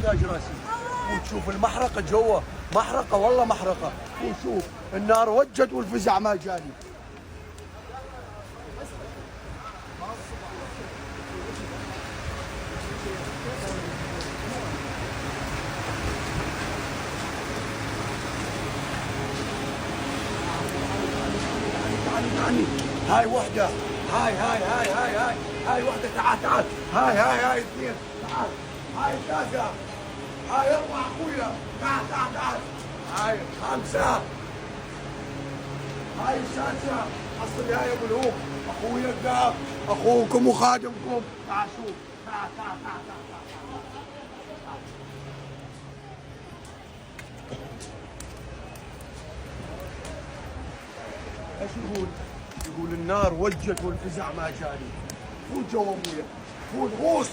تاج راسي. وتشوف المحرقه جوا، محرقه والله محرقه. وشوف النار وجت والفزع ما جاني. عني هاي وحده، هاي وحده. تعال هاي اثنين. تعال هاي ثلاثه، هاي اربعه اخويا. تعال هاي خمسه، هاي السادسه. اصل هاي ابو الهوب اخويا الذهب، اخوكم وخادمكم. تعال شوف. تعال. ايش يقول؟ يقول النار وجت والفزع ما جاني. فوت جوا ابويا، فوت غوص.